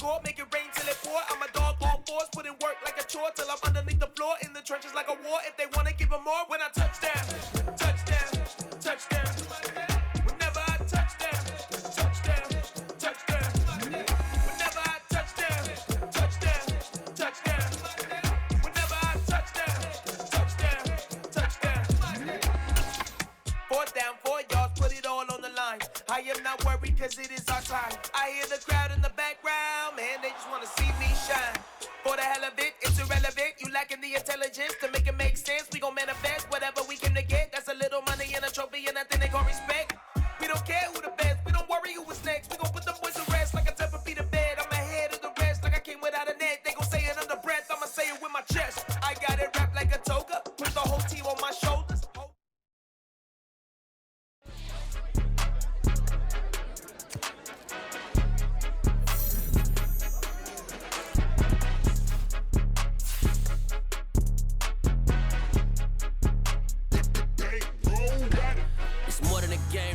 score, make it rain till it pour. I'm a dog on fours, put in work like a chore till I'm underneath the floor, in the trenches like a war. If they wanna give them more, when I touch down, touchdown, touchdown. Whenever I touch down, touchdown, touchdown. Whenever I touch down, touchdown, touchdown. Whenever I touch down, touchdown, touchdown. 4th down, 4 yards, put it all on the line. I am not worried cause it is our time. I hear the crowd in the background, man, they just wanna see me shine. For the hell of it, it's irrelevant. You lacking the intelligence to make it make sense. We gon' manifest whatever we came to get. That's a little money and a trophy and nothing they gon' respect. We don't care who the best, we don't worry who was next. We gon' put the boys to rest like a temper feet to bed. I'm ahead of the rest like I came without a net. They gon' say it under breath, I'ma say it with my chest. I got it wrapped like a toga, put the whole team on my shoulders.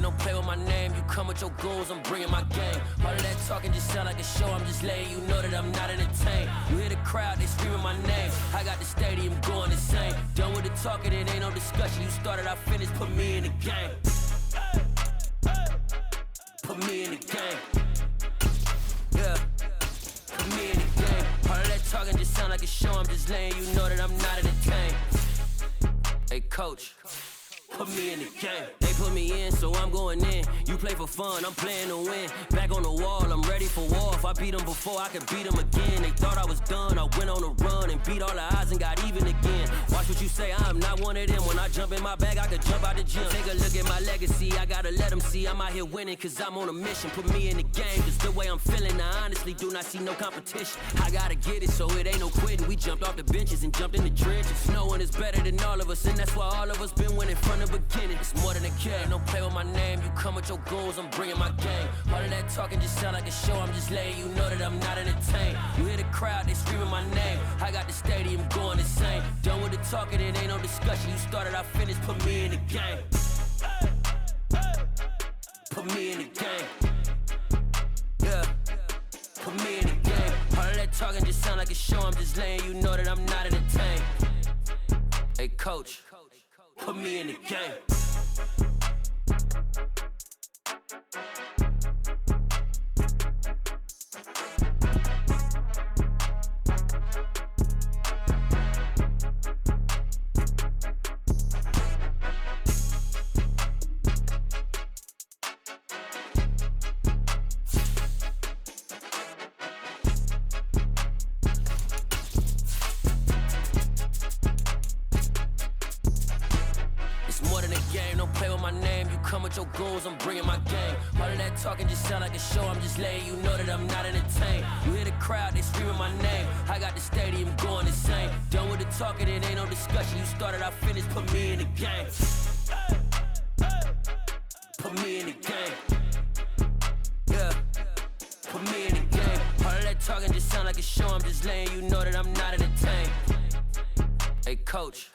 Don't play with my name, you come with your goons, I'm bringing my game. All of that talking just sound like a show, I'm just letting you know that I'm not entertained. You hear the crowd, they screaming my name, I got the stadium going insane. Done with the talking, it ain't no discussion. You started, I finished, put me in the game. Put me in the game. Yeah, put me in the game. All of that talking just sound like a show, I'm just letting you know that I'm not entertained. Hey coach, put me in the game. They put me in, so I'm going in. You play for fun, I'm playing to win. Back on the wall, I'm ready for war. If I beat them before, I can beat them again. They thought I was done, I went on a run and beat all the odds and got even again. Watch what you say, I'm not one of them. When I jump in my bag, I could jump out the gym. Take a look at my legacy, I gotta let them see I'm out here winning, cause I'm on a mission. Put me in the game, cause the way I'm feeling, I honestly do not see no competition. I gotta get it, so it ain't no quitting. We jumped off the benches and jumped in the trenches. No one is better than all of us, and that's why all of us been winning from the beginning. It's more than a kid, don't play with my name. You come with your goons, I'm bringing my game. All of that talking just sound like a show, I'm just letting you know that I'm not entertained. You hear the crowd, they screaming my name. I got the stadium going insane. Done with the talking, it ain't no discussion. You started, I finished, put me in the game. Put me in the game. Yeah, put me in the game. All of that talking just sound like a show, I'm just letting you know that I'm not entertained. Hey coach, put me in the game. Come with your goons, I'm bringing my game. All of that talking just sound like a show, I'm just letting you know that I'm not entertained. You hear the crowd, they screaming my name. I got the stadium going insane. Done with the talking, it ain't no discussion. You started, I finished, put me in the game. Put me in the game. Yeah, put me in the game. All of that talking just sound like a show, I'm just letting you know that I'm not entertained. Hey coach,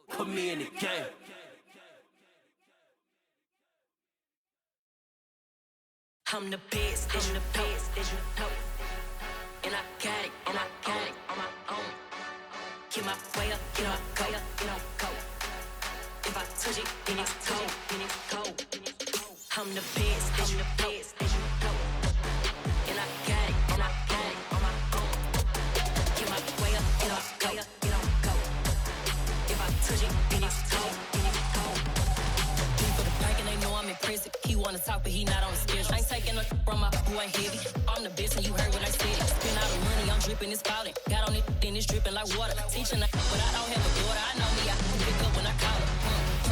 put me in the game. I'm the best, and the best, and you know. And I got it, and I got it on my own. Get my way up, get my way up, get on go. If I touch it, then it's cold, then it's cold. I'm the best, and the best, and you know. And I got it, and I got it on my own. Get my way up, get my way up, get on go. If I touch it, then it's cold, then it's cold. People the bank and they know I'm in prison. He wanna talk, but he not on the schedule. I ain't taking no from my who ain't heavy. I'm the best and you heard what I said. Spend all the money, I'm dripping, it's falling. Got on it, then it's dripping like water. Teaching but I don't have a daughter. I know me, I can pick up when I call her.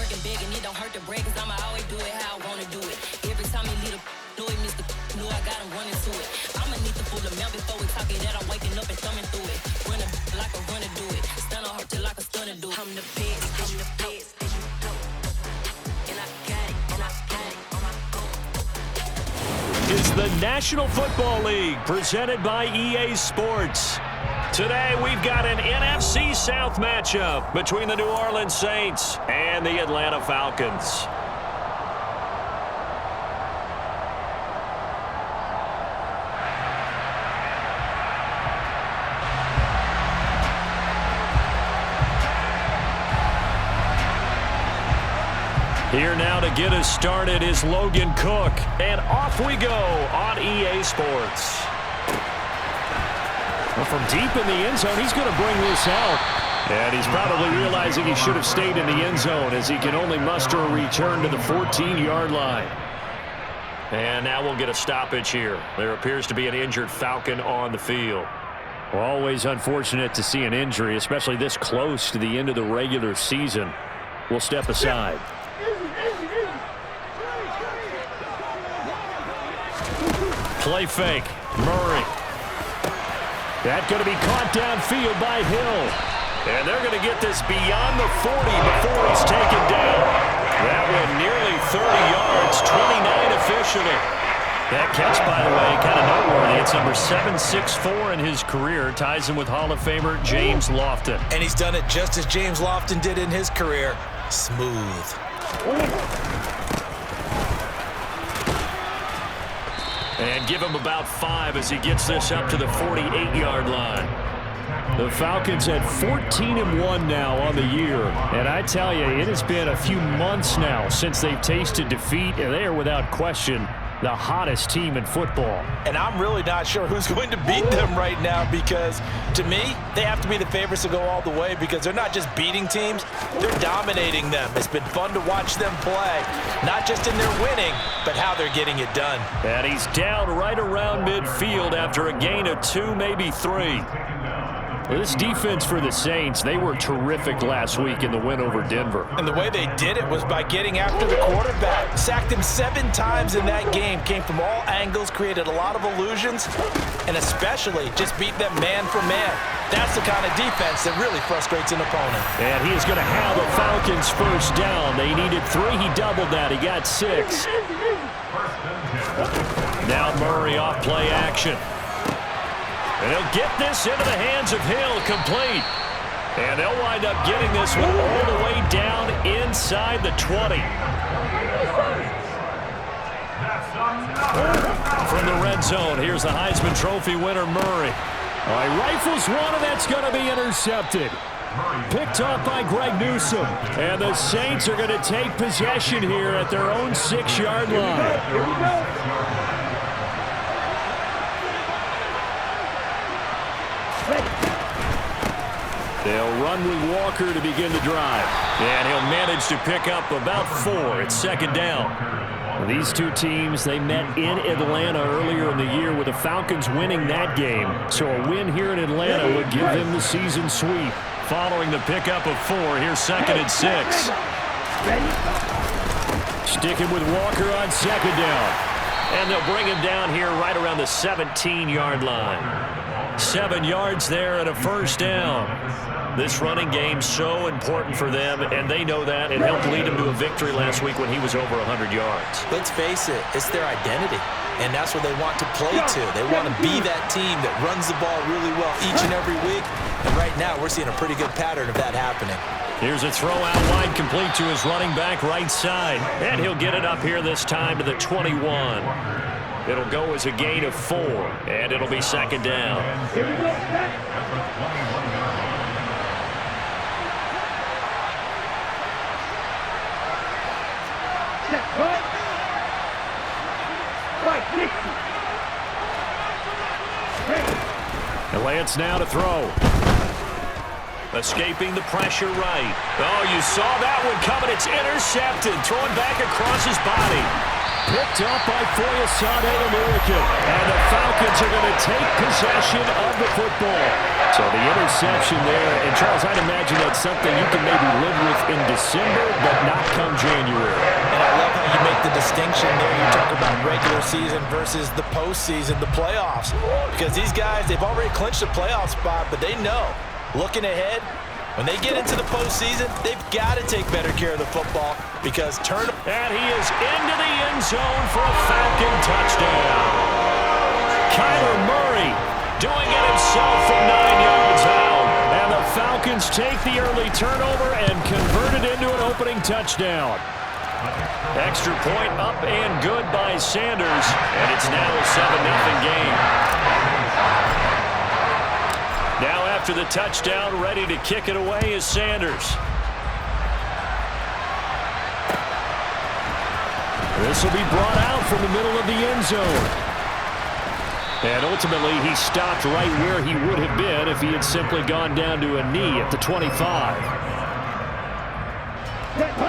Working big and it don't hurt to break, cause I'ma always do it how I wanna do it. Every time he lead a know it, Mr. Know I got him running to it. I'ma need the full amount before we talk it that I'm waking up and thumbing through it. Run like a runner do it. Stun on her till like a stunner do it. I'm the best, I'm the best, and you know. And I got it, and I got it on my own. Is the National Football League presented by EA Sports. Today we've got an NFC South matchup between the New Orleans Saints and the Atlanta Falcons. Here now to get us started is Logan Cook. And off we go on EA Sports. Well, from deep in the end zone, he's going to bring this out. And he's probably realizing he should have stayed in the end zone as he can only muster a return to the 14-yard line. And now we'll get a stoppage here. There appears to be an injured Falcon on the field. Well, always unfortunate to see an injury, especially this close to the end of the regular season. We'll step aside. Play fake. Murray. That's going to be caught downfield by Hill. And they're going to get this beyond the 40 before he's taken down. That went nearly 30 yards, 29 officially. That catch, by the way, kind of noteworthy. It's number 764 in his career. Ties him with Hall of Famer James Lofton. And he's done it just as James Lofton did in his career. Smooth. And give him about 5 as he gets this up to the 48-yard line. The Falcons at 14-1 now on the year. And I tell you, it has been a few months now since they've tasted defeat, and they are without question the hottest team in football. And I'm really not sure who's going to beat them right now because, to me, they have to be the favorites to go all the way because they're not just beating teams, they're dominating them. It's been fun to watch them play, not just in their winning, but how they're getting it done. And he's down right around midfield after a gain of 2, maybe 3. This defense for the Saints, they were terrific last week in the win over Denver. And the way they did it was by getting after the quarterback. Sacked him 7 times in that game. Came from all angles, created a lot of illusions, and especially just beat them man for man. That's the kind of defense that really frustrates an opponent. And he is going to have the Falcons first down. They needed 3. He doubled that. He got 6. Now Murray off play action. And he'll get this into the hands of Hill, complete. And they'll wind up getting this one all the way down inside the 20. From the red zone, here's the Heisman Trophy winner, Murray. All right, rifles one, and that's going to be intercepted. Picked off by Greg Newsome. And the Saints are going to take possession here at their own 6-yard line. Here we go. They'll run with Walker to begin the drive. And he'll manage to pick up about 4. It's second down. These two teams, they met in Atlanta earlier in the year with the Falcons winning that game. So a win here in Atlanta would give them the season sweep. Following the pickup of 4, here's second and 6. Sticking with Walker on second down. And they'll bring him down here right around the 17-yard line. 7 yards there and a first down. This running game so important for them, and they know that. It helped lead them to a victory last week when he was over 100 yards. Let's face it, it's their identity, and that's what they want to play to. They want to be that team that runs the ball really well each and every week, and right now we're seeing a pretty good pattern of that happening. Here's a throw out wide, complete to his running back right side, and he'll get it up here this time to the 21. It'll go as a gain of 4, and it'll be second down. Here we go. And Lance now to throw. Escaping the pressure right. Oh, you saw that one coming. It's intercepted. Throwing back across his body. Picked up by Foyesade American. And the Falcons are going to take possession of the football. So the interception there. And Charles, I'd imagine that's something you can maybe live with in December, but not come January. And I love how you make the distinction there. You talk about regular season versus the postseason, the playoffs. Because these guys, they've already clinched a playoff spot, but they know, looking ahead, when they get into the postseason, they've got to take better care of the football because And he is into the end zone for a Falcon touchdown. Kyler Murray doing it himself from 9 yards out. And the Falcons take the early turnover and convert it into an opening touchdown. Extra point up and good by Sanders. And it's now a 7-0 game. Now after the touchdown, ready to kick it away is Sanders. This will be brought out from the middle of the end zone. And ultimately, he stopped right where he would have been if he had simply gone down to a knee at the 25.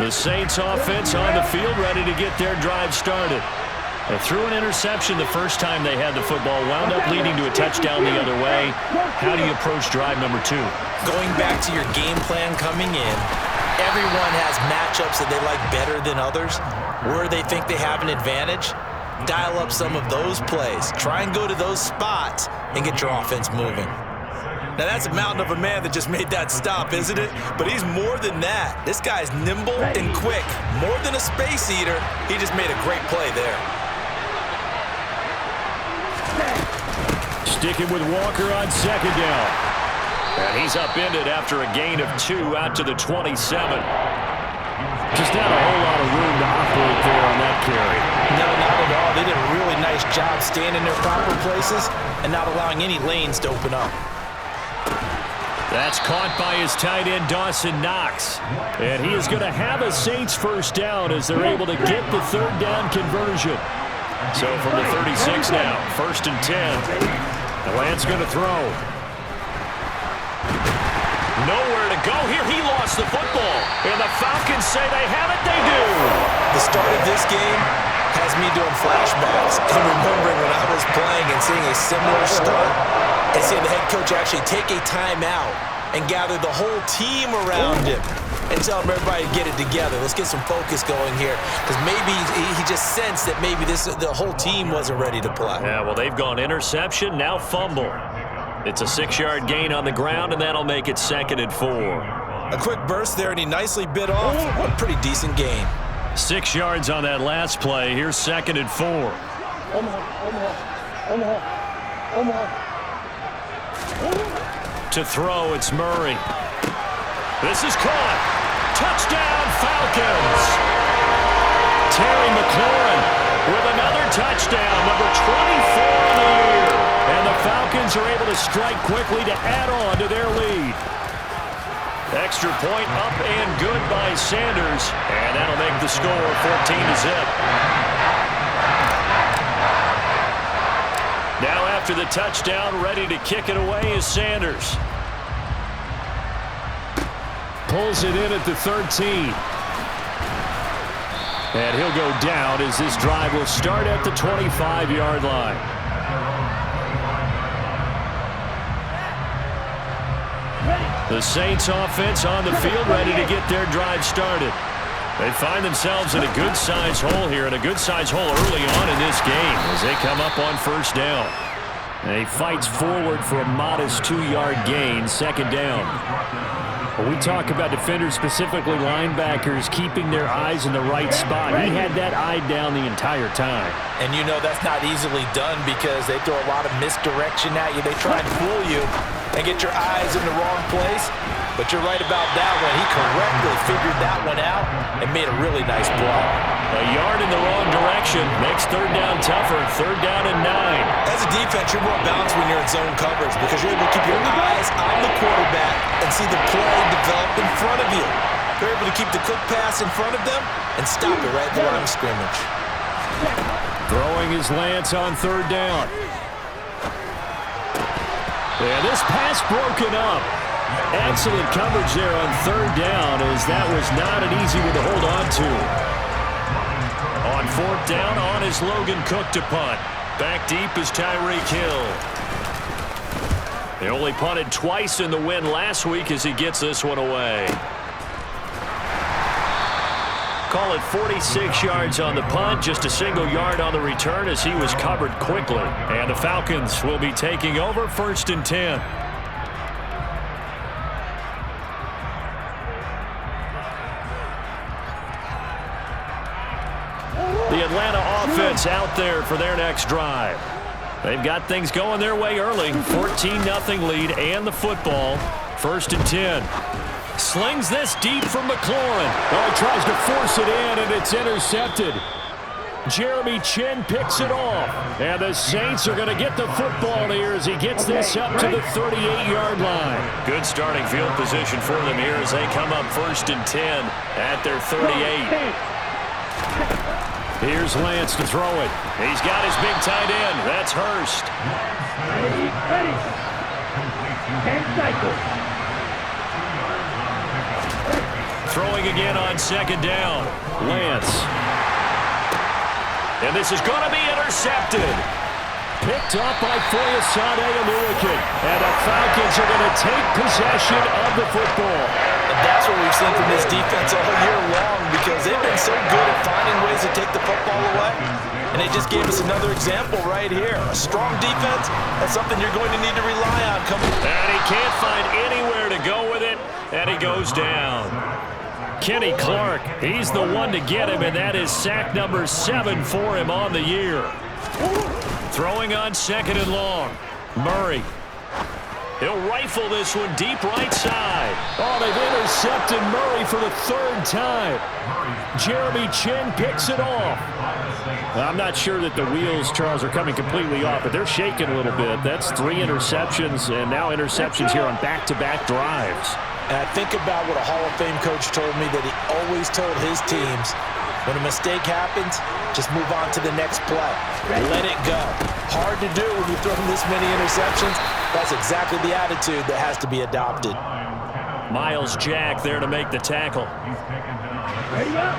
The Saints offense on the field, ready to get their drive started. They threw an interception the first time they had the football, wound up leading to a touchdown the other way. How do you approach drive number 2? Going back to your game plan coming in, everyone has matchups that they like better than others, where they think they have an advantage. Dial up some of those plays. Try and go to those spots and get your offense moving. Now, that's a mountain of a man that just made that stop, isn't it? But he's more than that. This guy's nimble and quick. More than a space eater, he just made a great play there. Sticking with Walker on second down. And he's upended after a gain of 2 out to the 27. Just not a whole lot of room to operate there on that carry. No, not at all. They did a really nice job staying in their proper places and not allowing any lanes to open up. That's caught by his tight end, Dawson Knox. And he is going to have a Saints first down as they're able to get the third down conversion. So from the 36 now, 1st and 10. The Lance going to throw. Nowhere to go here. He lost the football. And the Falcons say they have it. They do. The start of this game has me doing flashbacks and remembering when I was playing and seeing a similar start and seeing the head coach actually take a timeout and gather the whole team around him and tell everybody to get it together. Let's get some focus going here, because maybe he just sensed that maybe the whole team wasn't ready to play. Yeah, well, they've gone interception, now fumble. It's a 6-yard gain on the ground, and that'll make it 2nd and 4. A quick burst there, and he nicely bit off a pretty decent gain. 6 yards on that last play. Here's 2nd and 4. To throw, it's Murray. This is caught. Touchdown, Falcons. Terry McLaurin with another touchdown, number 24 of the year. And the Falcons are able to strike quickly to add on to their lead. Extra point up and good by Sanders. And that'll make the score 14-0. Now after the touchdown, ready to kick it away is Sanders. Pulls it in at the 13. And he'll go down as this drive will start at the 25-yard line. The Saints offense on the field, ready to get their drive started. They find themselves in a good-sized hole here, and a good-sized hole early on in this game as they come up on 1st down. And he fights forward for a modest 2-yard gain, 2nd down. When we talk about defenders, specifically linebackers, keeping their eyes in the right spot, he had that eye down the entire time. And you know that's not easily done because they throw a lot of misdirection at you. They try and fool you and get your eyes in the wrong place. But you're right about that one. He correctly figured that one out and made a really nice block. A yard in the wrong direction makes 3rd down tougher. 3rd down and 9. As a defense, you're more balanced when you're in zone coverage because you're able to keep your eyes on the quarterback and see the play develop in front of you. They're able to keep the quick pass in front of them and stop it right at the line of scrimmage. Throwing his Lance on 3rd down. And this pass broken up. Excellent coverage there on 3rd down, as that was not an easy one to hold on to. On 4th down, on is Logan Cook to punt. Back deep is Tyreek Hill. They only punted twice in the win last week as he gets this one away. Call it 46 yards on the punt, just a single yard on the return as he was covered quickly. And the Falcons will be taking over 1st and 10. The Atlanta offense out there for their next drive. They've got things going their way early. 14-0 lead and the football. 1st and 10. Slings this deep from McLaurin. Oh, tries to force it in, and it's intercepted. Jeremy Chin picks it off. And the Saints are going to get the football here as he gets this up to the 38-yard line. Good starting field position for them here as they come up 1st and 10 at their 38. Here's Lance to throw it. He's got his big tight end. That's Hurst. Ready. 10 cycles. Throwing again on second down. Lance. And this is going to be intercepted. Picked up by Foyesade Aluakin. And the Falcons are going to take possession of the football. And that's what we've seen from this defense all year long, because they've been so good at finding ways to take the football away. And they just gave us another example right here. A strong defense, that's something you're going to need to rely on. And he can't find anywhere to go with it, and he goes down. Kenny Clark, he's the one to get him, and that is sack number 7 for him on the year. Throwing on second and long. Murray. He'll rifle this one deep right side. Oh, they've intercepted Murray for the 3rd time. Jeremy Chin picks it off. I'm not sure that the wheels, Charles, are coming completely off, but they're shaking a little bit. That's 3 interceptions, and now interceptions here on back-to-back drives. And I think about what a Hall of Fame coach told me, that he always told his teams, when a mistake happens, just move on to the next play. Let it go. Hard to do when you've thrown this many interceptions. That's exactly the attitude that has to be adopted. Miles Jack there to make the tackle. Ready up.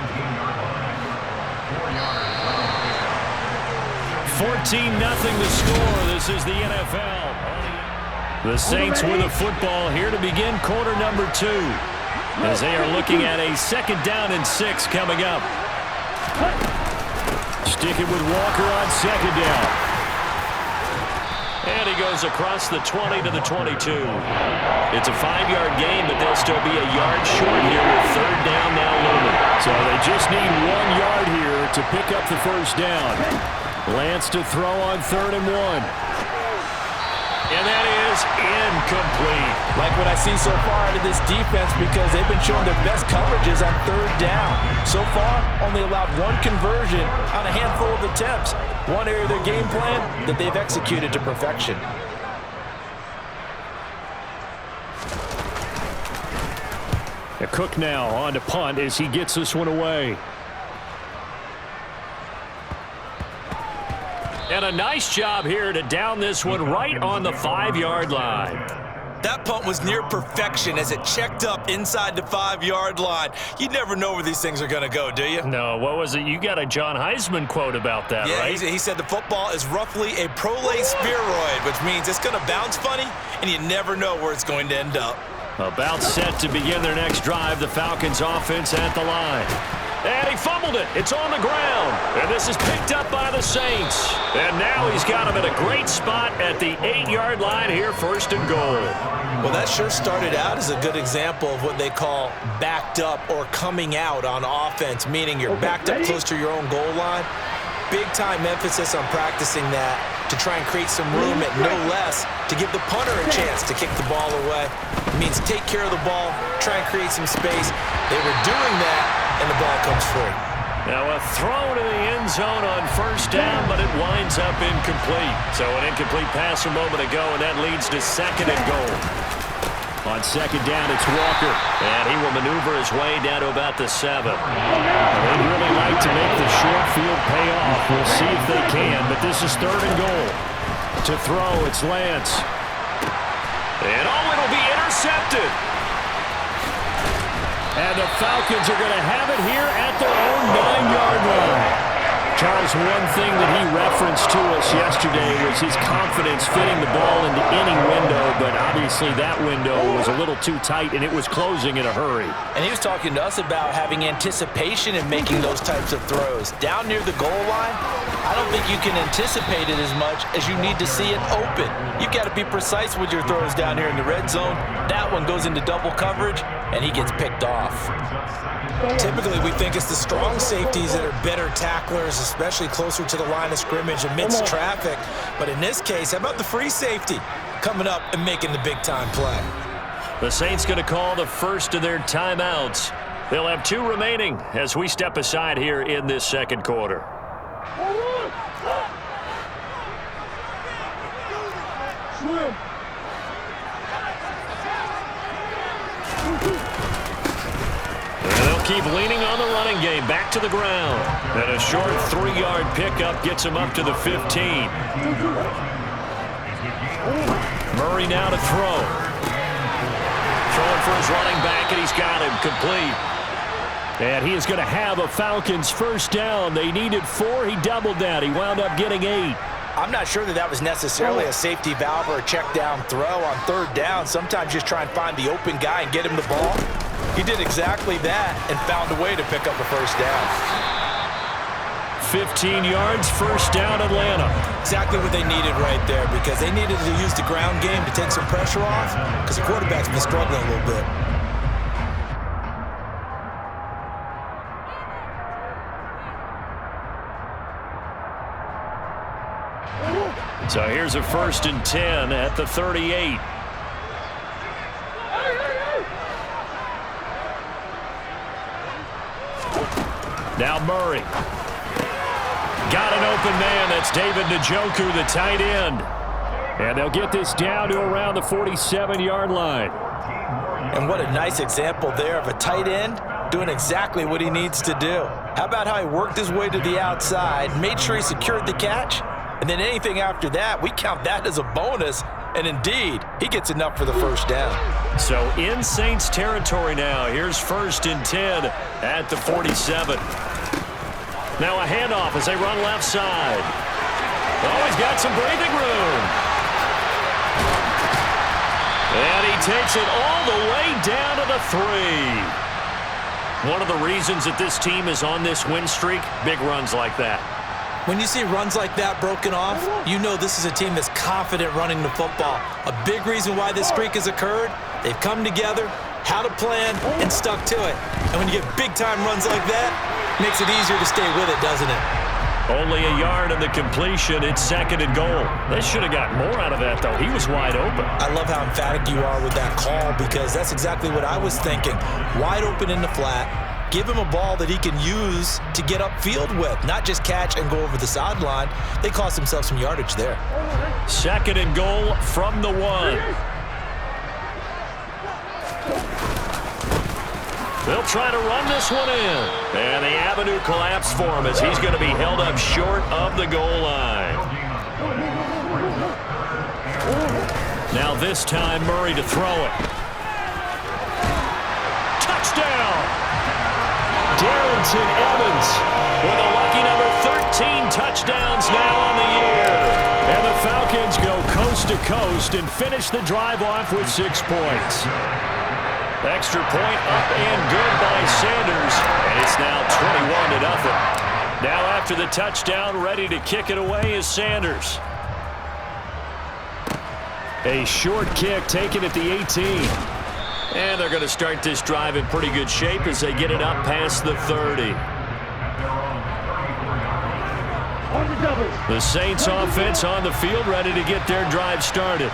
14-0 the score. This is the NFL. The Saints with the football here to begin quarter number 2, as they are looking at a 2nd down and 6 coming up. Sticking with Walker on 2nd down. And he goes across the 20 to the 22. It's a 5-yard gain, but they'll still be a yard short here with 3rd down now looming. So they just need 1 yard here to pick up the 1st down. Lance to throw on 3rd and 1. And that is incomplete. Like what I see so far out of this defense, because they've been showing their best coverages on 3rd down. So far, only allowed 1 conversion on a handful of attempts. One area of their game plan that they've executed to perfection. Cook now on to punt as he gets this one away. And a nice job here to down this one right on the 5-yard line. That punt was near perfection as it checked up inside the 5-yard line. You never know where these things are going to go, do you? No, what was it? You got a John Heisman quote about that, right? Yeah, he said the football is roughly a prolate spheroid, which means it's going to bounce funny, and you never know where it's going to end up. About set to begin their next drive, the Falcons offense at the line. And he fumbled it. It's on the ground. And this is picked up by the Saints. And now he's got him in a great spot at the 8-yard line here, 1st and goal. Well, that sure started out as a good example of what they call backed up or coming out on offense, meaning you're backed up close to your own goal line. Big-time emphasis on practicing that to try and create some room at no less to give the punter a chance to kick the ball away. It means take care of the ball, try and create some space. They were doing that, and the ball comes free. Now a throw to the end zone on 1st down, but it winds up incomplete. So an incomplete pass a moment ago, and that leads to 2nd and goal. On 2nd down, it's Walker, and he will maneuver his way down to about the 7. They'd really like to make the short field pay off. We'll see if they can, but this is 3rd and goal. To throw, it's Lance. And it'll be intercepted. And the Falcons are going to have it here at their own 9-yard line. Charles, one thing that he referenced to us yesterday was his confidence fitting the ball into any window, but obviously that window was a little too tight, and it was closing in a hurry. And he was talking to us about having anticipation in making those types of throws. Down near the goal line, I don't think you can anticipate it as much as you need to see it open. You've got to be precise with your throws down here in the red zone. That one goes into double coverage, and he gets picked off. Typically, we think it's the strong safeties that are better tacklers, especially closer to the line of scrimmage amidst traffic. But in this case, how about the free safety coming up and making the big-time play? The Saints going to call the first of their timeouts. They'll have 2 remaining as we step aside here in this 2nd quarter. They'll keep leaning on the running game back to the ground. And a short 3-yard pickup gets him up to the 15. Murray now to throw. Throwing for his running back, and he's got him complete. And he is going to have a Falcons first down. They needed 4. He doubled that. He wound up getting 8. I'm not sure that was necessarily a safety valve or a check down throw on 3rd down. Sometimes just try and find the open guy and get him the ball. He did exactly that and found a way to pick up a first down. 15 yards, first down, Atlanta. Exactly what they needed right there, because they needed to use the ground game to take some pressure off, because the quarterback's been struggling a little bit. So here's a 1st and 10 at the 38. Now Murray. Got an open man. That's David Njoku, the tight end. And they'll get this down to around the 47-yard line. And what a nice example there of a tight end doing exactly what he needs to do. How about how he worked his way to the outside, made sure he secured the catch, and then anything after that, we count that as a bonus. And indeed, he gets enough for the first down. So in Saints territory now. Here's 1st and 10 at the 47. Now a handoff as they run left side. Oh, he's got some breathing room. And he takes it all the way down to the 3. One of the reasons that this team is on this win streak, big runs like that. When you see runs like that broken off, you know this is a team that's confident running the football. A big reason why this streak has occurred, they've come together, had a plan, and stuck to it. And when you get big-time runs like that, it makes it easier to stay with it, doesn't it? Only a yard in the completion. It's 2nd and goal. They should have got more out of that, though. He was wide open. I love how emphatic you are with that call, because that's exactly what I was thinking. Wide open in the flat. Give him a ball that he can use to get upfield with, not just catch and go over the sideline. They cost themselves some yardage there. 2nd and goal from the 1. They'll try to run this one in. And the avenue collapsed for him as he's going to be held up short of the goal line. Now this time Murray to throw it. Touchdown! Darrington Evans with a lucky number 13 touchdowns now on the year. And the Falcons go coast to coast and finish the drive off with 6 points. Extra point up and good by Sanders. And it's now 21-0. Now after the touchdown, ready to kick it away is Sanders. A short kick taken at the 18. And they're going to start this drive in pretty good shape as they get it up past the 30. The Saints offense on the field ready to get their drive started.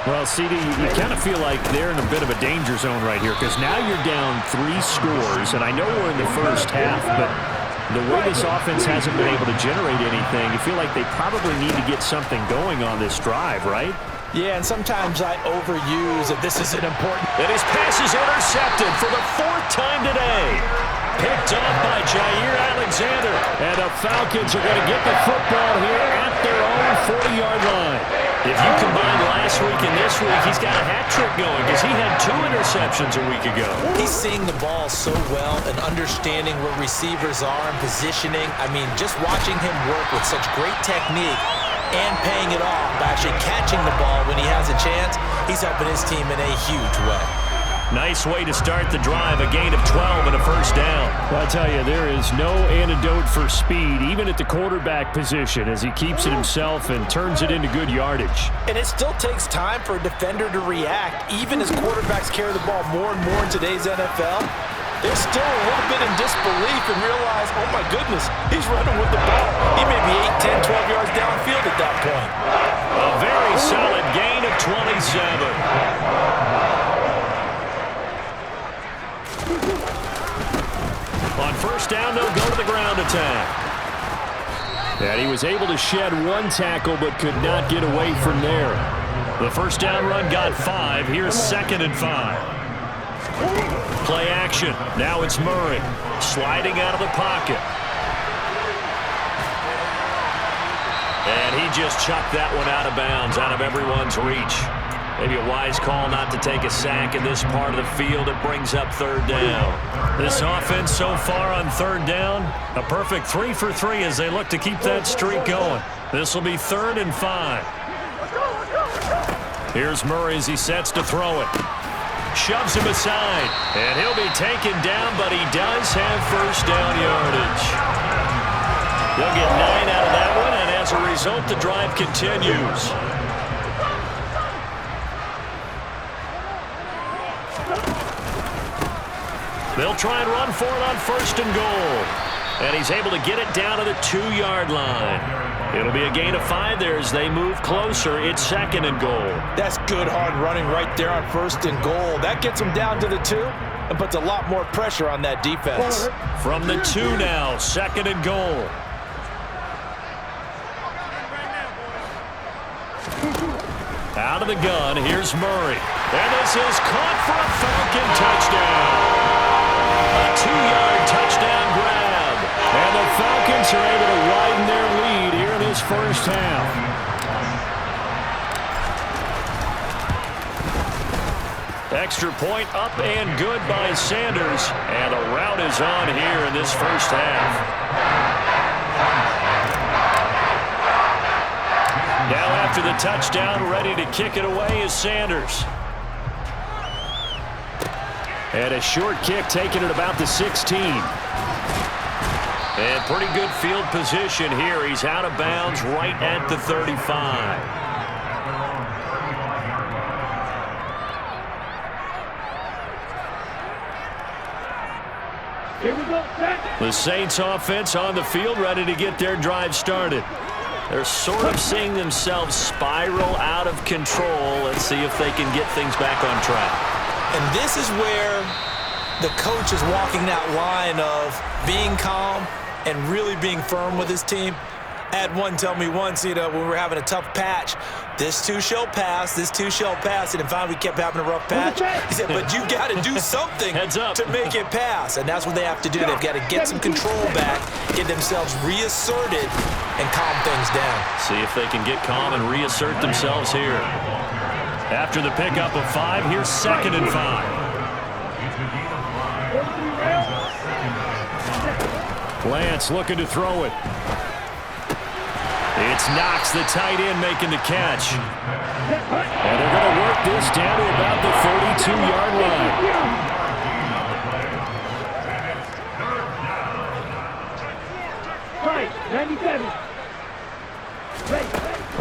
Well, CD, you kind of feel like they're in a bit of a danger zone right here, because now you're down 3 scores, and I know we're in the first half, but the way this offense hasn't been able to generate anything, you feel like they probably need to get something going on this drive, right? Yeah, and sometimes I overuse that this isn't important. And his pass is intercepted for the 4th time today. Picked up by Jair Alexander. And the Falcons are going to get the football here at their own 40-yard line. If you combine last week and this week, he's got a hat trick going because he had 2 interceptions a week ago. He's seeing the ball so well and understanding where receivers are and positioning. I mean, just watching him work with such great technique and paying it off by actually catching the ball when he has a chance, he's helping his team in a huge way. Nice way to start the drive, a gain of 12 and a first down. Well, I tell you, there is no antidote for speed, even at the quarterback position, as he keeps it himself and turns it into good yardage. And it still takes time for a defender to react, even as quarterbacks carry the ball more and more in today's NFL. They're still a little bit in disbelief and realize, oh my goodness, he's running with the ball. He may be 8, 10, 12 yards downfield at that point. A very solid gain of 27. On first down, they'll go to the ground attack. And he was able to shed 1 tackle but could not get away from there. The first down run got 5. Here's 2nd and 5. Play action. Now it's Murray. sliding out of the pocket. And he just chucked that one out of bounds, out of everyone's reach. Maybe a wise call not to take a sack in this part of the field. It brings up third down. This offense so far on third down, a perfect 3 for 3 as they look to keep that streak going. This will be 3rd and 5. Here's Murray as he sets to throw it. Shoves him aside, and he'll be taken down, but he does have first down yardage. They'll get 9 out of that one, and as a result, the drive continues. They'll try and run for it on 1st and goal. And he's able to get it down to the 2-yard line. It'll be a gain of 5 there as they move closer. It's 2nd and goal. That's good hard running right there on 1st and goal. That gets them down to the 2 and puts a lot more pressure on that defense. From the 2 now, 2nd and goal. Out of the gun, here's Murray. And this is caught for a Falcon touchdown. A 2-yard touchdown grab. And the Falcons are able to widen their lead here in this first half. Extra point up and good by Sanders. And the route is on here in this first half. Now after the touchdown, ready to kick it away is Sanders. And a short kick taken at about the 16. And pretty good field position here. He's out of bounds right at the 35. Here we go. The Saints offense on the field, ready to get their drive started. They're sort of seeing themselves spiral out of control. Let's see if they can get things back on track. And this is where the coach is walking that line of being calm and really being firm with his team. I had one tell me once, when we were having a tough patch, this too shall pass, this too shall pass. And finally we kept having a rough patch. He said, but you got to do something to make it pass. And that's what they have to do. They've got to get some control back, get themselves reasserted, and calm things down. See if they can get calm and reassert themselves here. After the pickup of 5, here's 2nd and 5. Lance looking to throw it. It's Knox, the tight end, making the catch. And they're going to work this down to about the 42-yard line. 97.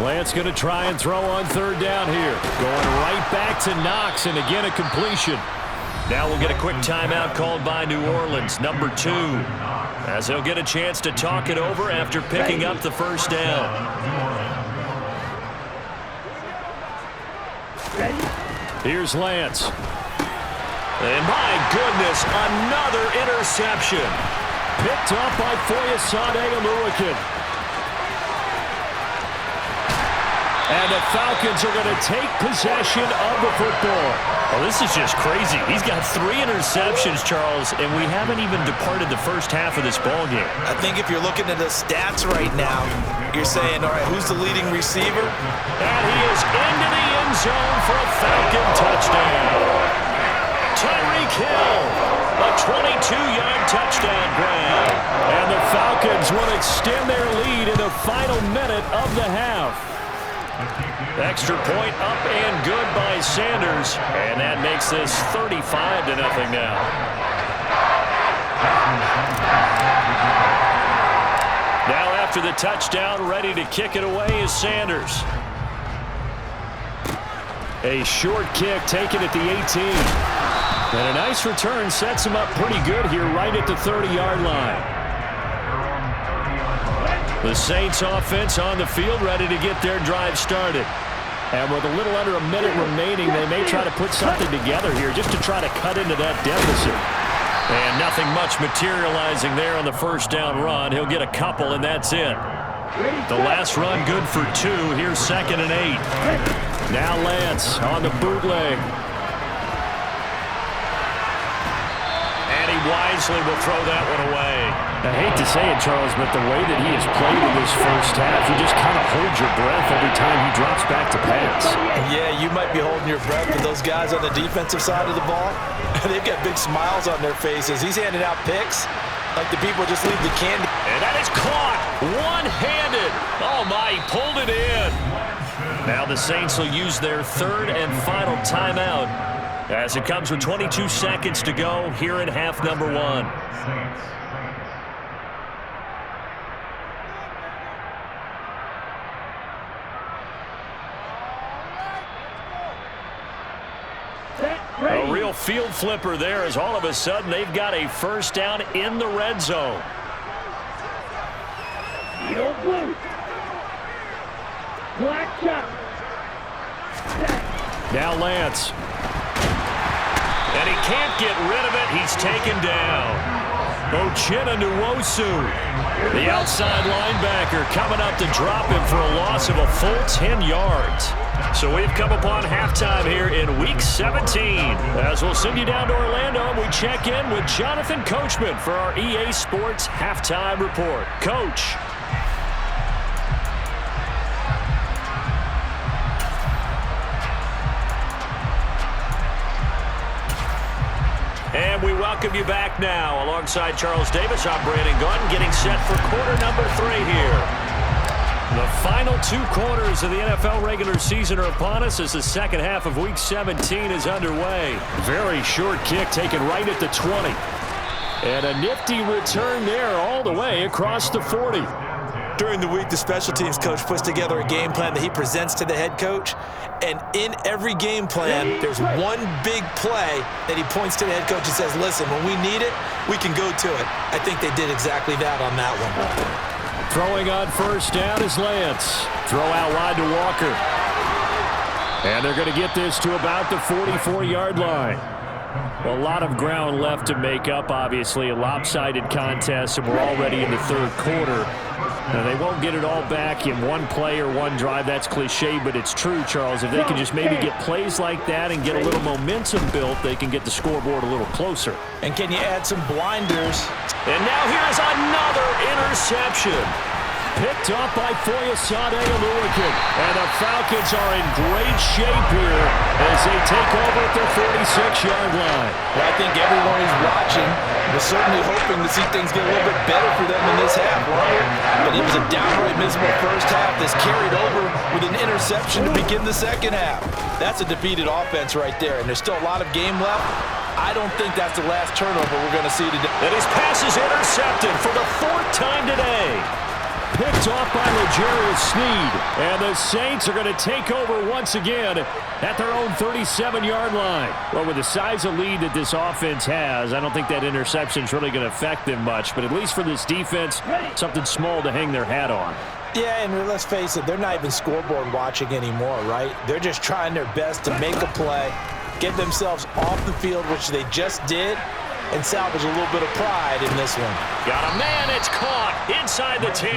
Lance going to try and throw on 3rd down here. Going right back to Knox, and again a completion. Now we'll get a quick timeout called by New Orleans, number 2, as they'll get a chance to talk it over after picking up the first down. Here's Lance. And my goodness, another interception. Picked up by Foyesade Oluwakin. And the Falcons are going to take possession of the football. Well, this is just crazy. He's got 3 interceptions, Charles, and we haven't even departed the first half of this ballgame. I think if you're looking at the stats right now, you're saying, all right, who's the leading receiver? And he is into the end zone for a Falcon touchdown. Tyreek Hill, a 22-yard touchdown grab. And the Falcons will extend their lead in the final minute of the half. Extra point up and good by Sanders, and that makes this 35-0 now. Now after the touchdown, ready to kick it away is Sanders. A short kick taken at the 18. And a nice return sets him up pretty good here right at the 30-yard line. The Saints offense on the field ready to get their drive started. And with a little under a minute remaining, they may try to put something together here just to try to cut into that deficit. And nothing much materializing there on the first down run. He'll get a couple, and that's it. The last run good for 2. Here's 2nd and 8. Now Lance on the bootleg. And he wisely will throw that one away. I hate to say it, Charles, but the way that he has played in this first half, you just kind of hold your breath every time he drops back to pass. Yeah, you might be holding your breath, but those guys on the defensive side of the ball, they've got big smiles on their faces. He's handing out picks like the people just leave the candy. And that is caught one-handed. Oh, my, he pulled it in. Now the Saints will use their third and final timeout as it comes with 22 seconds to go here in half number one. A real field flipper there as all of a sudden they've got a first down in the red zone. Now Lance. And he can't get rid of it. He's taken down. Uchenna Nwosu, the outside linebacker, coming up to drop him for a loss of a full 10 yards. So we've come upon halftime here in Week 17. As we'll send you down to Orlando, and we check in with Jonathan Coachman for our EA Sports Halftime Report. Coach. And we welcome you back now. Alongside Charles Davis, I'm Brandon Gordon, getting set for quarter number 3 here. The final 2 quarters of the NFL regular season are upon us as the second half of Week 17 is underway. Very short kick taken right at the 20. And a nifty return there all the way across the 40. During the week, the special teams coach puts together a game plan that he presents to the head coach. And in every game plan, there's one big play that he points to the head coach and says, listen, when we need it, we can go to it. I think they did exactly that on that one. Throwing on first down is Lance. Throw out wide to Walker. And they're going to get this to about the 44-yard line. Well, a lot of ground left to make up, obviously. A lopsided contest, and we're already in the third quarter. Now, they won't get it all back in one play or one drive. That's cliche, but it's true, Charles. If they can just maybe get plays like that and get a little momentum built, they can get the scoreboard a little closer. And can you add some blinders? And now here's another interception. Picked up by Foyesade Oluwakin. And the Falcons are in great shape here as they take over at their 46-yard line. Well, I think everyone who's watching was certainly hoping to see things get a little bit better for them in this half, right? But it was a downright miserable first half that's carried over with an interception to begin the second half. That's a defeated offense right there, and there's still a lot of game left. I don't think that's the last turnover we're going to see today. And his pass is intercepted for the 4th time today. Picked off by L'Jarius Sneed. And the Saints are going to take over once again at their own 37-yard line. Well, with the size of lead that this offense has, I don't think that interception is really going to affect them much. But at least for this defense, something small to hang their hat on. Yeah, and let's face it, they're not even scoreboard watching anymore, right? They're just trying their best to make a play, get themselves off the field, which they just did, and salvage a little bit of pride in this one. Got a man, it's caught inside the 10.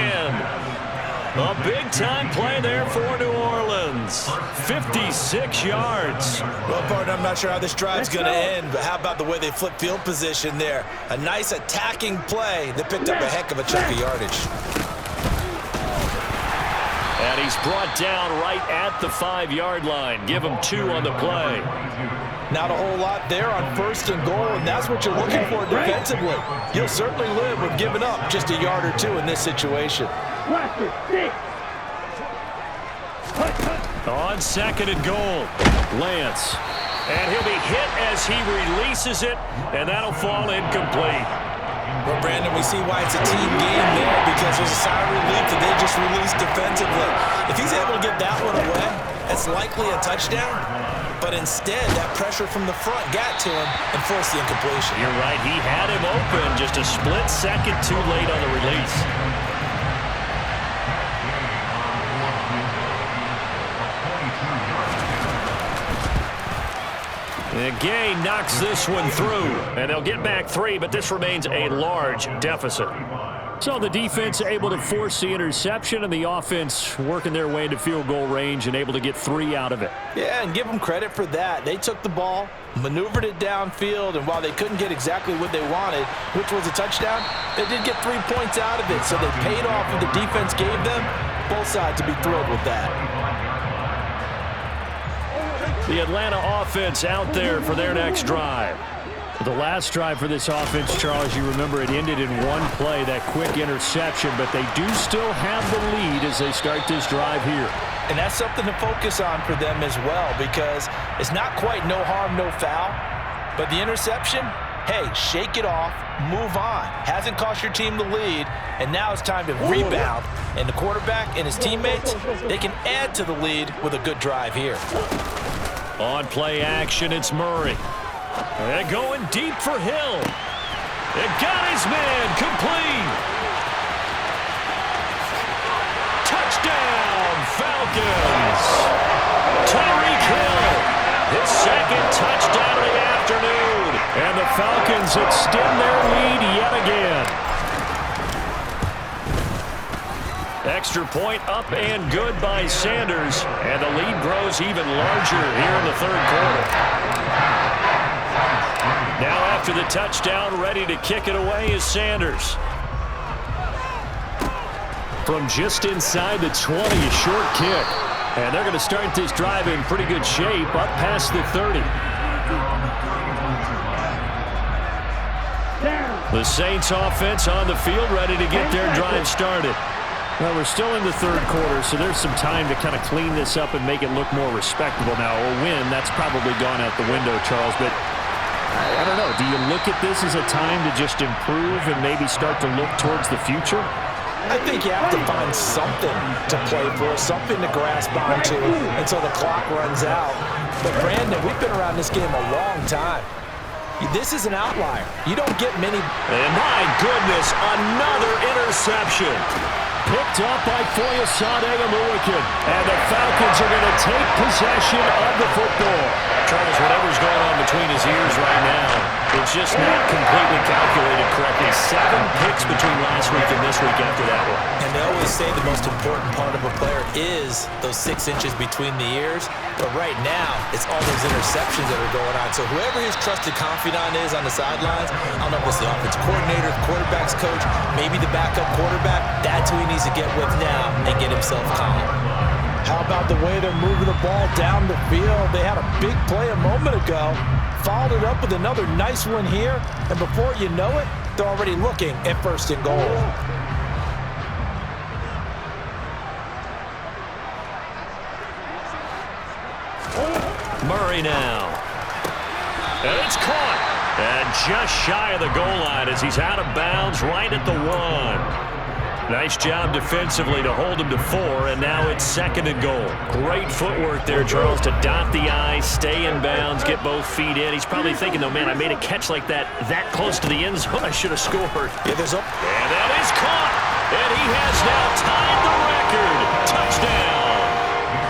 A big-time play there for New Orleans. 56 yards. Well, partner, I'm not sure how this drive's going to end, but how about the way they flip field position there? A nice attacking play that picked up a heck of a chunk of yardage. And he's brought down right at the 5-yard line. Give him 2 on the play. Not a whole lot there on 1st and goal, and that's what you're looking for defensively. You'll certainly live with giving up just a yard or 2 in this situation. On 2nd and goal, Lance. And he'll be hit as he releases it, and that'll fall incomplete. Well, Brandon, we see why it's a team game there, because there's a sigh of relief that they just released defensively. If he's able to get that one away, it's likely a touchdown. But instead, that pressure from the front got to him and forced the incompletion. You're right. He had him open, just a split second too late on the release. And Gay knocks this one through, and they'll get back 3, but this remains a large deficit. So the defense able to force the interception, and the offense working their way into field goal range and able to get 3 out of it. Yeah, and give them credit for that. They took the ball, maneuvered it downfield, and while they couldn't get exactly what they wanted, which was a touchdown, they did get 3 points out of it. So they paid off what the defense gave them. Both sides to be thrilled with that. The Atlanta offense out there for their next drive. The last drive for this offense, Charles, you remember it ended in one play, that quick interception, but they do still have the lead as they start this drive here. And that's something to focus on for them as well, because it's not quite no harm, no foul, but the interception, hey, shake it off, move on. Hasn't cost your team the lead, and now it's time to rebound. And the quarterback and his teammates, they can add to the lead with a good drive here. On play action, it's Murray. They're going deep for Hill. It got his man complete. Touchdown, Falcons. Tyreek Hill, his second touchdown of the afternoon. And the Falcons extend their lead yet again. Extra point up and good by Sanders. And the lead grows even larger here in the third quarter. Now after the touchdown, ready to kick it away is Sanders. From just inside the 20, a short kick. And they're going to start this drive in pretty good shape, up past the 30. The Saints offense on the field, ready to get their drive started. Well, we're still in the third quarter, so there's some time to kind of clean this up and make it look more respectable now. A win, that's probably gone out the window, Charles, but I don't know. Do you look at this as a time to just improve and maybe start to look towards the future? I think you have to find something to play for, something to grasp onto until the clock runs out. But, Brandon, we've been around this game a long time. This is an outlier. You don't get many. And my goodness, another interception. Picked up by Foyesade Oluwakin. And the Falcons are going to take possession of the football. Charles, whatever's going on between his ears right now, it's just not completely calculated correctly. 7 picks between last week and this week after that one. And they always say the most important part of a player is those 6 inches between the ears. But right now, it's all those interceptions that are going on. So whoever his trusted confidant is on the sidelines, I don't know if it's the offensive coordinator, the quarterback's coach, maybe the backup quarterback, that's who he needs to get with now and get himself calm. How about the way they're moving the ball down the field? They had a big play a moment ago, followed it up with another nice one here, and before you know it, they're already looking at 1st and goal. Murray now. And it's caught. And just shy of the goal line as he's out of bounds right at the 1. Nice job defensively to hold him to 4, and now it's 2nd and goal. Great footwork there, Charles, to dot the I, stay in bounds, get both feet in. He's probably thinking, though, man, I made a catch like that close to the end zone. I should have scored. Yeah, there's a... And that is caught. And he has now tied the record. Touchdown.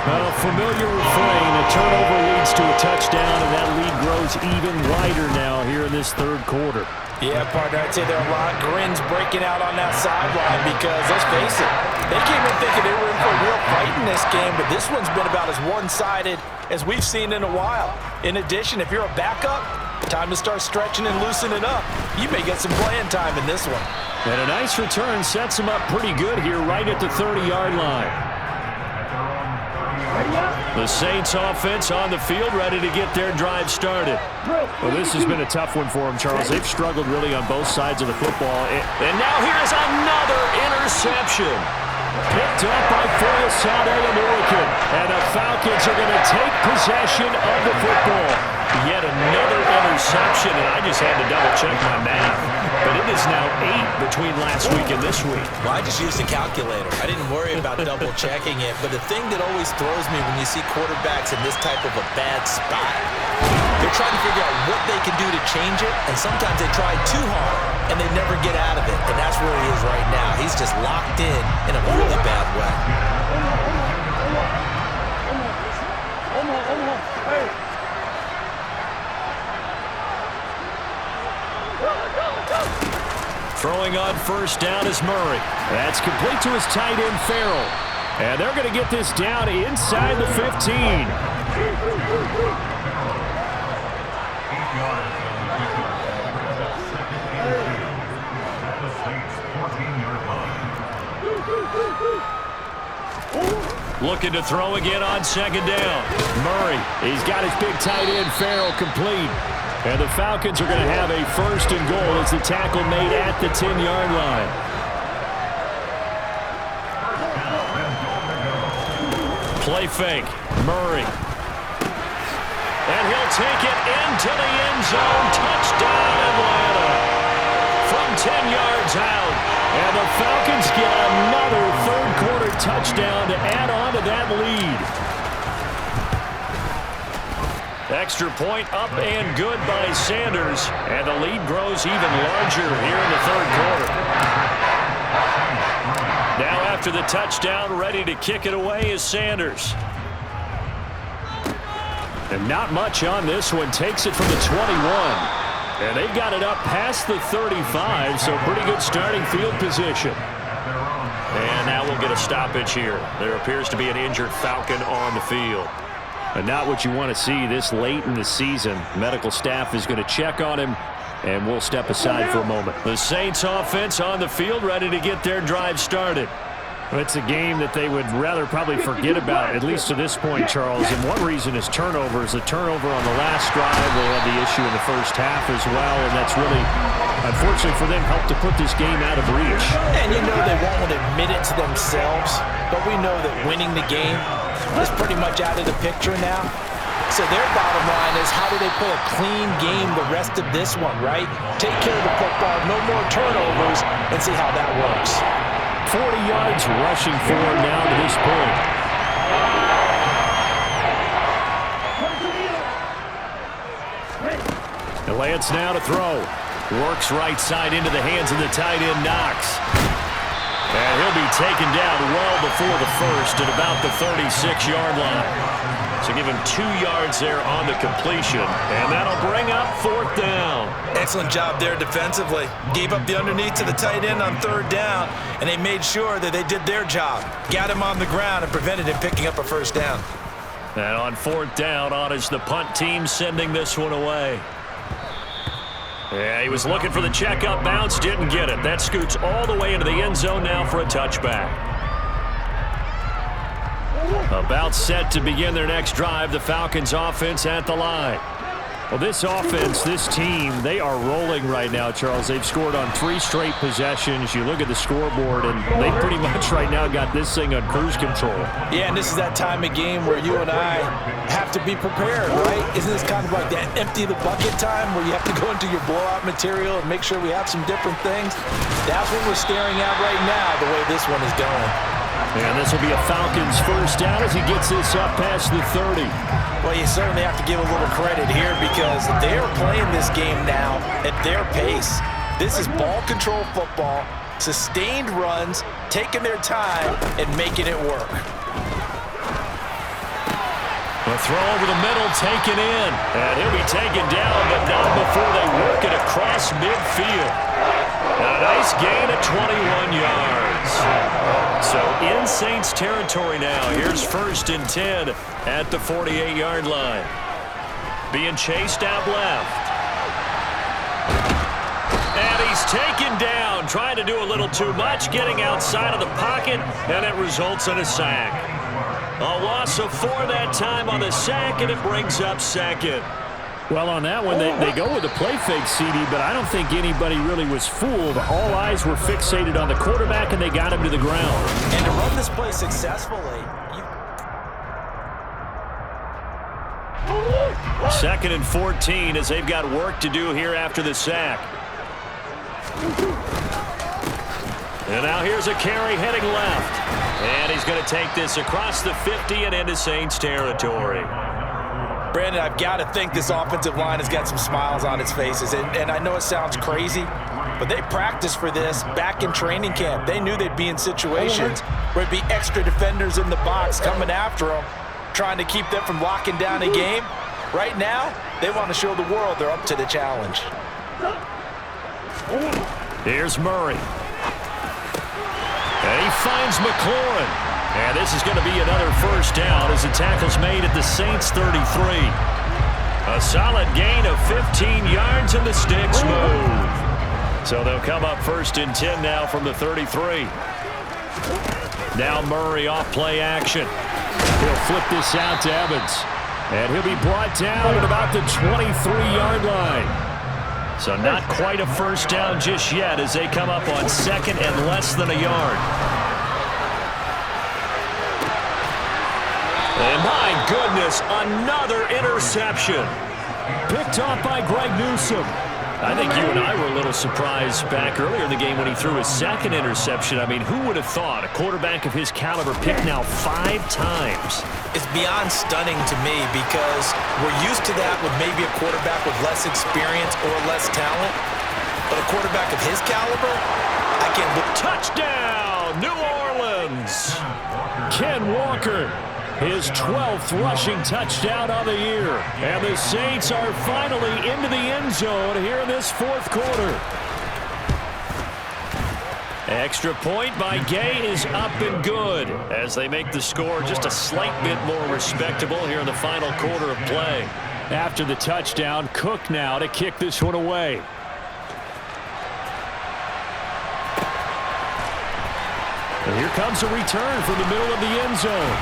Well, familiar refrain. A turnover leads to a touchdown, and that lead grows even wider now here in this third quarter. Yeah, partner, I'd say there are a lot of grins breaking out on that sideline because, let's face it, they came in thinking they were in for a real fight in this game, but this one's been about as one-sided as we've seen in a while. In addition, if you're a backup, time to start stretching and loosening up. You may get some playing time in this one. And a nice return sets him up pretty good here right at the 30-yard line. The Saints offense on the field, ready to get their drive started. Well, this has been a tough one for them, Charles. They've struggled really on both sides of the football. And now here's another interception. Picked up by Foyesade Oluwakin. And the Falcons are going to take possession of the football. Yet another interception, and I just had to double-check my math. But it is now 8 between last week and this week. Well, I just used a calculator. I didn't worry about double-checking it. But the thing that always throws me when you see quarterbacks in this type of a bad spot, they're trying to figure out what they can do to change it, and sometimes they try too hard, and they never get out of it. And that's where he is right now. He's just locked in a really bad way. Throwing on first down is Murray. That's complete to his tight end, Farrell. And they're going to get this down inside the 15. Looking to throw again on second down. Murray, he's got his big tight end, Farrell, complete. And the Falcons are going to have a first and goal as the tackle made at the 10-yard line. Play fake. Murray. And he'll take it into the end zone. Touchdown, Atlanta. From 10 yards out. And the Falcons get another third-quarter touchdown to add on to that lead. Extra point up and good by Sanders. And the lead grows even larger here in the third quarter. Now after the touchdown, ready to kick it away is Sanders. And not much on this one. Takes it from the 21. And they've got it up past the 35, so pretty good starting field position. And now we'll get a stoppage here. There appears to be an injured Falcon on the field. And not what you want to see this late in the season. Medical staff is going to check on him, and we'll step aside for a moment. The Saints offense on the field, ready to get their drive started. Well, it's a game that they would rather probably forget about, at least to this point, Charles. And one reason is turnovers. A turnover on the last drive. They had the issue in the first half as well, and that's really, unfortunately for them, helped to put this game out of reach. And you know they won't admit it to themselves, but we know that winning the game is pretty much out of the picture now. So their bottom line is, how do they play a clean game the rest of this one, right? Take care of the football, no more turnovers, and see how that works. 40 yards rushing for him now to this point. And Lance now to throw. Works right side into the hands of the tight end, Knox. And he'll be taken down well before the first at about the 36-yard line. So give him 2 yards there on the completion, and that'll bring up fourth down. Excellent job there defensively. Gave up the underneath to the tight end on third down, and they made sure that they did their job. Got him on the ground and prevented him picking up a first down. And on fourth down, on is the punt team sending this one away. Yeah, he was looking for the check-up bounce, didn't get it. That scoots all the way into the end zone now for a touchback. About set to begin their next drive, the Falcons offense at the line. Well, this offense, this team, they are rolling right now, Charles. They've scored on 3 straight possessions. You look at the scoreboard, and they pretty much right now got this thing on cruise control. Yeah, and this is that time of game where you and I have to be prepared, right? Isn't this kind of like that empty the bucket time where you have to go into your blowout material and make sure we have some different things? That's what we're staring at right now, the way this one is going. And this will be a Falcons first down as he gets this up past the 30. Well, you certainly have to give a little credit here because they're playing this game now at their pace. This is ball control football, sustained runs, taking their time, and making it work. The throw over the middle, taken in. And he'll be taken down, but not before they work it across midfield. A nice gain of 21 yards. So in Saints territory now. Here's first and 10 at the 48-yard line. Being chased out left. And he's taken down, trying to do a little too much, getting outside of the pocket, and it results in a sack. A loss of 4 that time on the sack, and it brings up second. Well, on that one, they go with a play fake, CD, but I don't think anybody really was fooled. All eyes were fixated on the quarterback, and they got him to the ground. And to run this play successfully, Second and 14 as they've got work to do here after the sack. And now here's a carry heading left. And he's going to take this across the 50 and into Saints territory. Brandon, I've got to think this offensive line has got some smiles on its faces. And I know it sounds crazy, but they practiced for this back in training camp. They knew they'd be in situations where it'd be extra defenders in the box coming after them, trying to keep them from locking down a game. Right now, they want to show the world they're up to the challenge. Here's Murray. And he finds McLaurin. And this is going to be another first down as the tackle's made at the Saints' 33. A solid gain of 15 yards and the sticks move. So they'll come up first and 10 now from the 33. Now Murray off play action. He'll flip this out to Evans. And he'll be brought down at about the 23-yard line. So not quite a first down just yet as they come up on second and less than a yard. And my goodness, another interception. Picked off by Greg Newsome. I think you and I were a little surprised back earlier in the game when he threw his second interception. I mean, who would have thought a quarterback of his caliber picked now 5 times? It's beyond stunning to me because we're used to that with maybe a quarterback with less experience or less talent. But a quarterback of his caliber, I can't believe. Touchdown, New Orleans! Ken Walker. His 12th rushing touchdown of the year. And the Saints are finally into the end zone here in this fourth quarter. Extra point by Gay is up and good as they make the score just a slight bit more respectable here in the final quarter of play. After the touchdown, Cook now to kick this one away. And here comes a return from the middle of the end zone.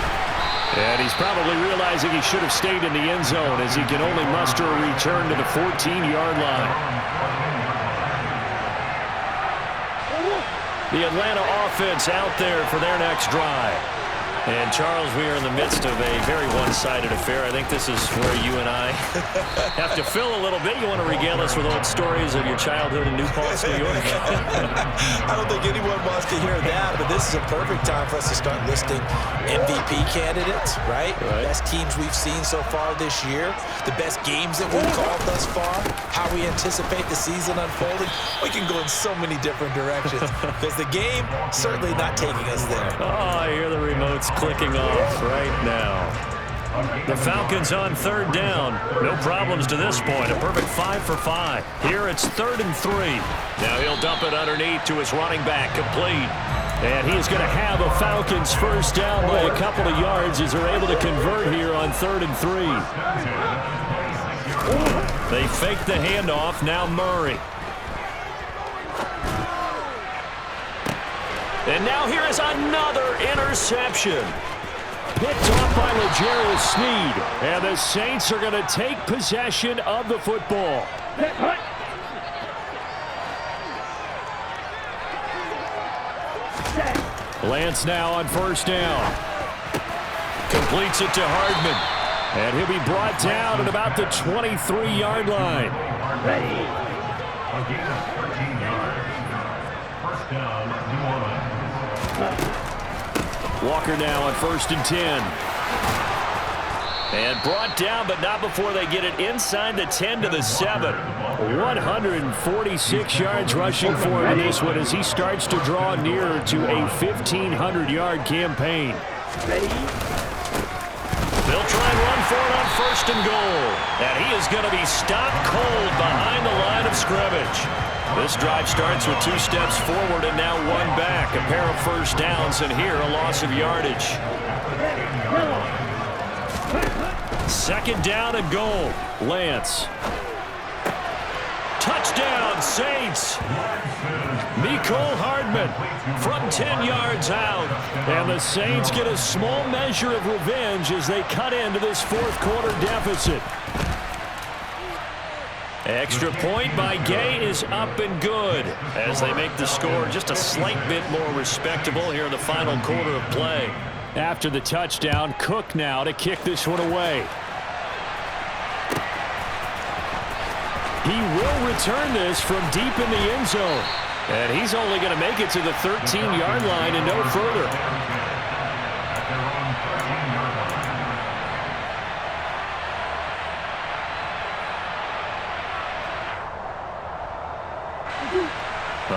And he's probably realizing he should have stayed in the end zone as he can only muster a return to the 14-yard line. The Atlanta offense out there for their next drive. And, Charles, we are in the midst of a very one-sided affair. I think this is where you and I have to fill a little bit. You want to regale us with old stories of your childhood in New Paltz, New York? I don't think anyone wants to hear that, but this is a perfect time for us to start listing MVP candidates, right? Best teams we've seen so far this year, the best games that we've called thus far, how we anticipate the season unfolding. We can go in so many different directions because the game certainly not taking us there. Oh, I hear the remotes clicking off right now. The Falcons on third down. No problems to this point. A perfect 5 for 5. Here it's 3rd and 3. Now he'll dump it underneath to his running back. Complete. And he is going to have a Falcons first down by a couple of yards as they're able to convert here on 3rd and 3. They fake the handoff. Now Murray. And now here is another interception. Picked off by L'Jarius Sneed. And the Saints are going to take possession of the football. Lance now on first down. Completes it to Hardman. And he'll be brought down at about the 23-yard line. Walker now on 1st and 10. And brought down, but not before they get it inside the 10 to the 7. 146 yards rushing for him in this one as he starts to draw nearer to a 1,500-yard campaign. They'll try and run for it on 1st and goal. And he is going to be stopped cold behind the line of scrimmage. This drive starts with 2 steps forward and now 1 back. A pair of first downs, and here a loss of yardage. 2nd down and goal. Lance. Touchdown, Saints. Mecole Hardman from 10 yards out. And the Saints get a small measure of revenge as they cut into this 4th quarter deficit. Extra point by Gay is up and good as they make the score just a slight bit more respectable here in the final quarter of play. After the touchdown, Cook now to kick this one away. He will return this from deep in the end zone. And he's only going to make it to the 13-yard line and no further.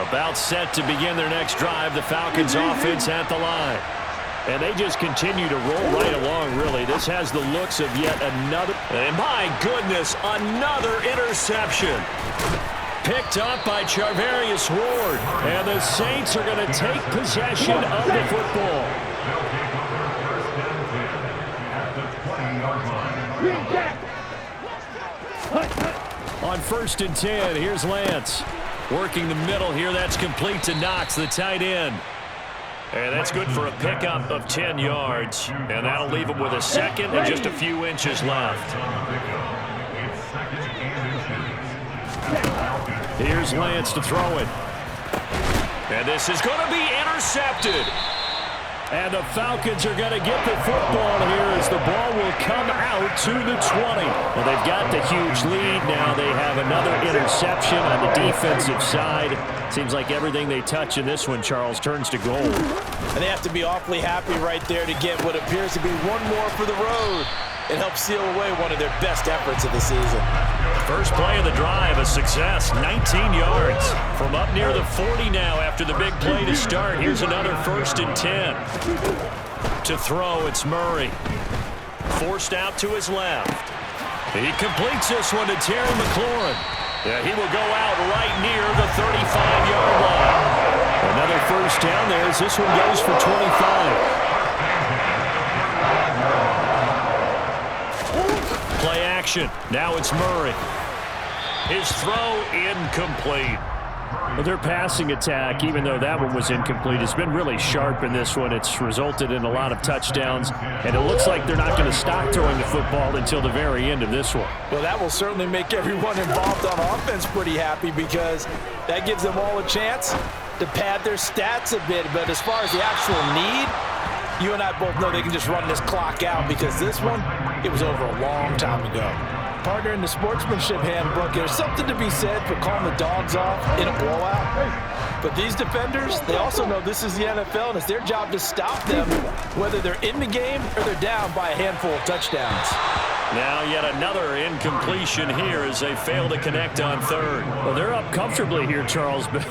About set to begin their next drive, the Falcons offense at the line. And they just continue to roll right along, really. This has the looks of yet another. And my goodness, another interception. picked up by Charvarius Ward. And the Saints are going to take possession of the football. On 1st and 10, here's Lance. Working the middle here. That's complete to Knox, the tight end. And that's good for a pickup of 10 yards. And that'll leave him with a second and just a few inches left. Here's Lance to throw it. And this is going to be intercepted. And the Falcons are going to get the football here as the ball will come out to the 20. Well, they've got the huge lead. Now they have another interception on the defensive side. Seems like everything they touch in this one, Charles, turns to gold. And they have to be awfully happy right there to get what appears to be one more for the road. It helps seal away one of their best efforts of the season. First play of the drive, a success, 19 yards. From up near the 40 now after the big play to start. Here's another 1st and 10. To throw, it's Murray. Forced out to his left. He completes this one to Terry McLaurin. Yeah, he will go out right near the 35-yard line. Another first down there as this one goes for 25. Play action. Now it's Murray. His throw incomplete. Well, their passing attack, even though that one was incomplete, has been really sharp in this one. It's resulted in a lot of touchdowns, and it looks like they're not going to stop throwing the football until the very end of this one. Well, that will certainly make everyone involved on offense pretty happy because that gives them all a chance to pad their stats a bit. But as far as the actual need, you and I both know they can just run this clock out because this one, it was over a long time ago. Partner, in the sportsmanship handbook, there's something to be said for calling the dogs off in a blowout. But these defenders, they also know this is the NFL, and it's their job to stop them, whether they're in the game or they're down by a handful of touchdowns. Now yet another incompletion here as they fail to connect on 3rd. Well, they're up comfortably here, Charles, but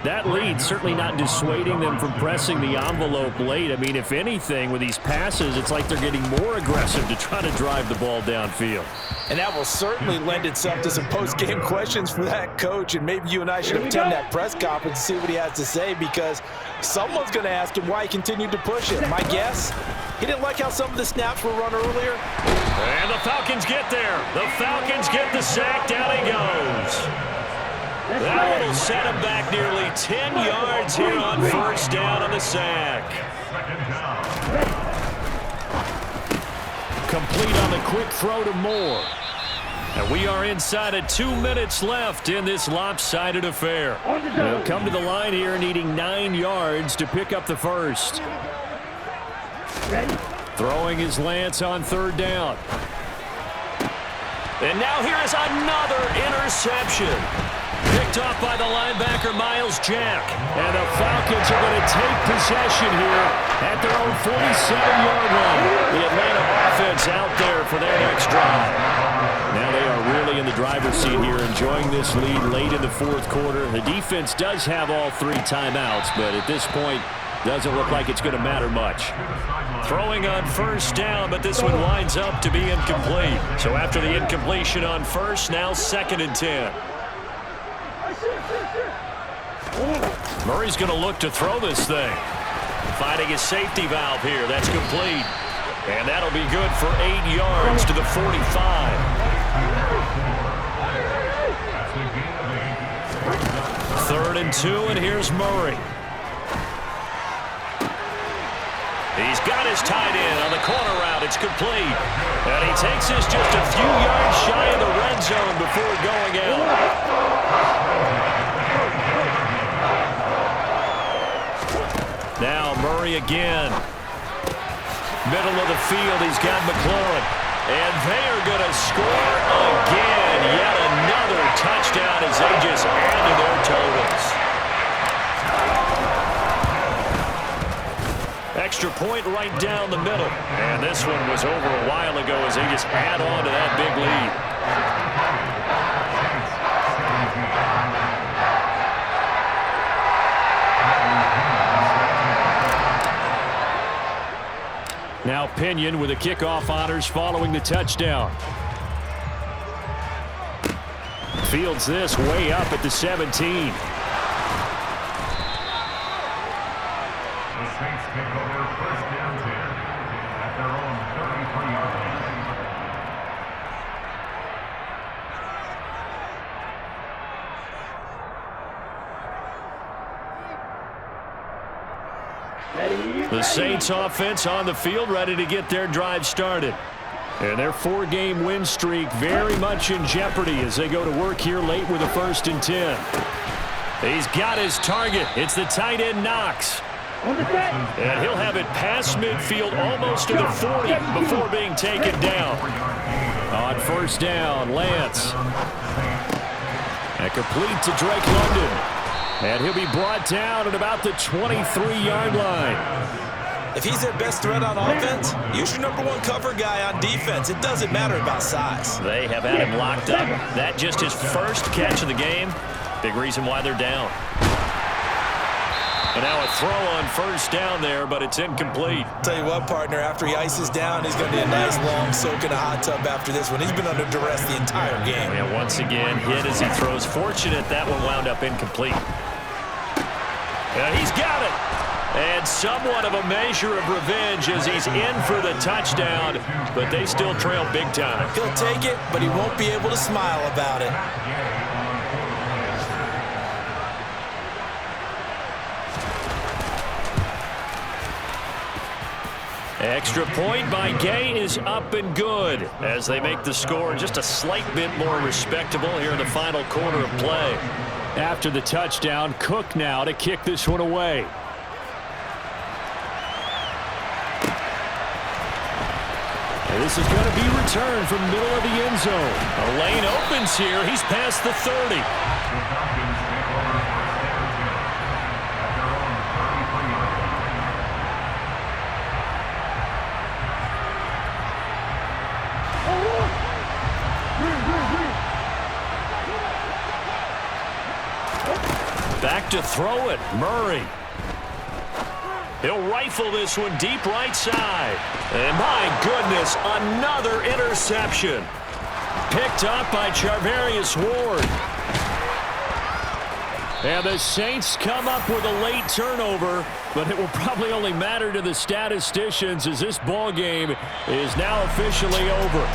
that lead certainly not dissuading them from pressing the envelope late. I mean, if anything, with these passes, it's like they're getting more aggressive to try to drive the ball downfield. And that will certainly lend itself to some post-game questions for that coach, and maybe you and I should attend that press conference and see what he has to say, because someone's going to ask him why he continued to push it. My guess, he didn't like how some of the snaps were run earlier. And the Falcons get there. The Falcons get the sack. Down he goes. That will set him back nearly 10 yards here on 1st down on the sack. Complete on the quick throw to Moore. And we are inside of 2 minutes left in this lopsided affair. They'll come to the line here needing 9 yards to pick up the first. Throwing is Lance on 3rd down. And now here is another interception. Picked off by the linebacker, Miles Jack. And the Falcons are going to take possession here at their own 47-yard line. The Atlanta offense out there for their next drive. Now they are really in the driver's seat here, enjoying this lead late in the 4th quarter. The defense does have all 3 timeouts, but at this point, doesn't look like it's going to matter much. Throwing on 1st down, but this one winds up to be incomplete. So after the incompletion on 1st, now 2nd and 10. Murray's going to look to throw this thing. Finding his safety valve here. That's complete. And that'll be good for 8 yards to the 45. 3rd and 2, and here's Murray. He's got his tight end on the corner route. It's complete. And he takes this just a few yards shy of the red zone before going out. Now Murray again. Middle of the field, he's got McLaurin. And they are going to score again. Yet another touchdown as they just add to their totals. Extra point right down the middle. And this one was over a while ago as they just add on to that big lead. Now Pinion with the kickoff honors following the touchdown. Fields this way up at the 17. The Saints take over first down 10 at their own 33-yard line. The Saints offense on the field, ready to get their drive started. And their 4-game win streak very much in jeopardy as they go to work here late with a 1st and 10. He's got his target. It's the tight end Knox. And he'll have it past midfield almost to the 40 before being taken down. On 1st down, Lance. And complete to Drake London. And he'll be brought down at about the 23-yard line. If he's their best threat on offense, use your #1 cover guy on defense. It doesn't matter about size. They have had him locked up. That just his first catch of the game. Big reason why they're down. And now a throw on 1st down there, but it's incomplete. Tell you what, partner, after he ices down, he's going to be a nice long soak in a hot tub after this one. He's been under duress the entire game. And once again, hit as he throws. Fortunate that one wound up incomplete. And he's got it. And somewhat of a measure of revenge as he's in for the touchdown, but they still trail big time. He'll take it, but he won't be able to smile about it. Extra point by Gay is up and good as they make the score just a slight bit more respectable here in the final quarter of play. After the touchdown, Cook now to kick this one away. This is going to be returned from the middle of the end zone. A lane opens here. He's past the 30. Back to throw it. Murray. He'll rifle this one deep right side. And my goodness, another interception. Picked up by Charvarius Ward. And the Saints come up with a late turnover, but it will probably only matter to the statisticians as this ball game is now officially over.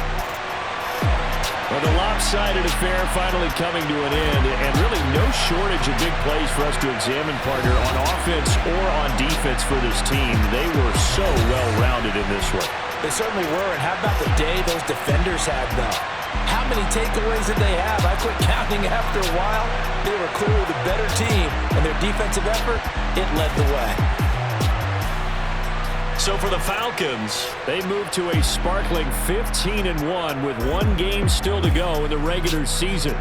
Well, the lopsided affair finally coming to an end, and really no shortage of big plays for us to examine, partner, on offense or on defense for this team. They were so well-rounded in this one. They certainly were, and how about the day those defenders had, though? How many takeaways did they have? I quit counting after a while. They were clearly the better team, and their defensive effort, it led the way. So for the Falcons, they move to a sparkling 15-1 with 1 game still to go in the regular season.